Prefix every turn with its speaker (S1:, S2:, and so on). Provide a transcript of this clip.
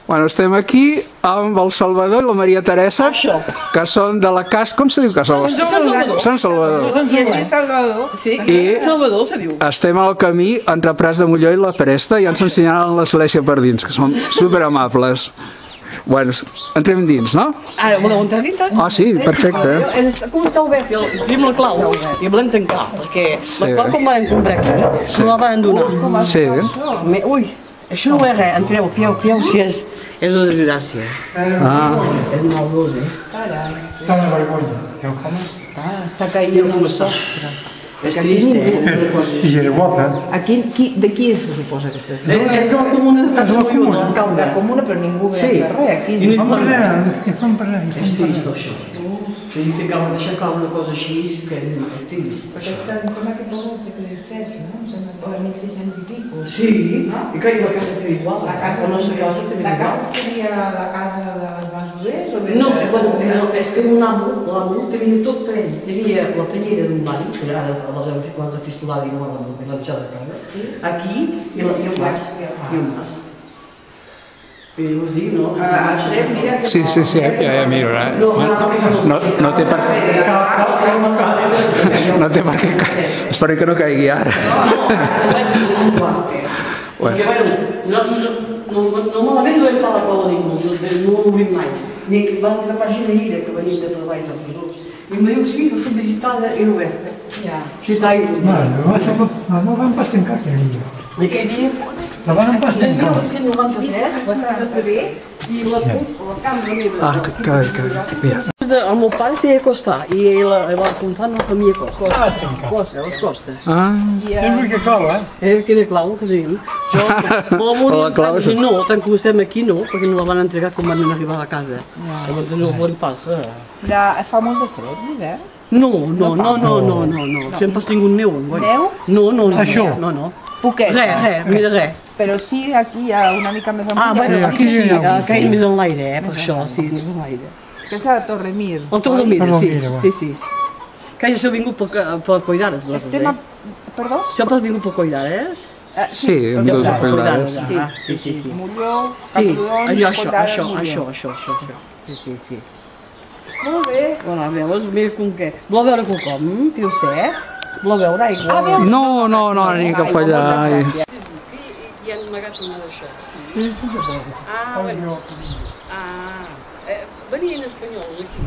S1: Bueno, estem aquí amb el Salvador i la Maria Teresa, que són de la casa... Com se diu casa? Sant Salvador.
S2: I es diu Salvador.
S1: I estem al camí entre Prats de Molló i la Presta i ens ensenyaran l'església per dins, que són superamables. Bueno, entrem dins, no?
S3: Ara, voleu entrar dintre?
S1: Ah, sí, perfecte.
S3: Com està obert? Tenim la clau i volem tancar, perquè la clau com van comprar aquí, no la van donar.
S1: Sí.
S3: Ui, això no és res, entreu, fieu si és una desgràcia. És molt dos,
S4: Està una vergonya. Com està?
S3: Està caient el sostre. És trist,
S4: I era guapa.
S2: De qui se suposa que estàs?
S3: És de la comuna de Prats de Molló, de l'alcalde.
S2: De la comuna, però ningú ve a fer res aquí.
S3: I no hi fa
S4: No em parla.
S3: És trist, això. Deixar caure una cosa així, que és trist.
S2: Aquesta, em sembla que posa el segle XVII, no? Em sembla que posa 1600 i pico.
S3: Sí, i que la casa té igual.
S2: La
S3: nostra casa té
S2: la
S3: igual.
S2: casa seria la casa dels masovers?
S3: No, és que l'amo tenia tot per ell. Tenia la tallera d'un bany, que ara quan la fistolada i no l'ha deixat de casa, aquí i un mas. I un mas. I us dic, no?
S1: Sí, ja miro. No té per què... No té per què... Espero que no caigui ara.
S3: Perquè, no malament no hem parlat per la ningú, no ho obrim mai. Ni van entrar per Gineira, que venien de treball dels presons. I em diu, sí, no estic visitada i oberta. Sí,
S4: No van pas tancar aquell dia.
S3: I aquell dia...
S4: La van pas tancar.
S3: En 1993, i la cambra meva...
S1: Mira.
S3: El meu pare s'hi acostar i la comptant la família Costa. Costa.
S4: És l'única clau,
S3: Quina clau, que diguem. Jo, la clau és... No, tant que estem aquí no, perquè no la van entregar quan van arribar a la casa. Llavors no ho pas.
S2: Fa molt de fred, l'hivern?
S3: No. Sempre has tingut neu.
S2: Neu?
S3: No.
S4: Això?
S3: No.
S2: Poquet.
S3: Res.
S2: Però sí, aquí hi ha una mica més amunt.
S3: Bueno,
S4: aquí sí hi ha.
S3: Aquí més en l'aire, per això, sí, més en l'aire.
S2: Aquesta és la Torre Mir.
S3: El Torre Mir, sí. Que això ha vingut per Coidares,
S2: Estem a... Perdó?
S3: Això has vingut per Coidares?
S1: Sí, hem vingut per Coidares.
S3: Sí.
S2: Molló,
S3: Sí,
S2: Camprodon,
S3: això. Sí.
S2: Molt bé.
S3: Bueno, a veure, mira com que... Voleu veure quelcom, tio sec? Voleu veure aigua?
S1: No, ni cap allà.
S3: I han amagat una d'això. Venien espanyols aquí.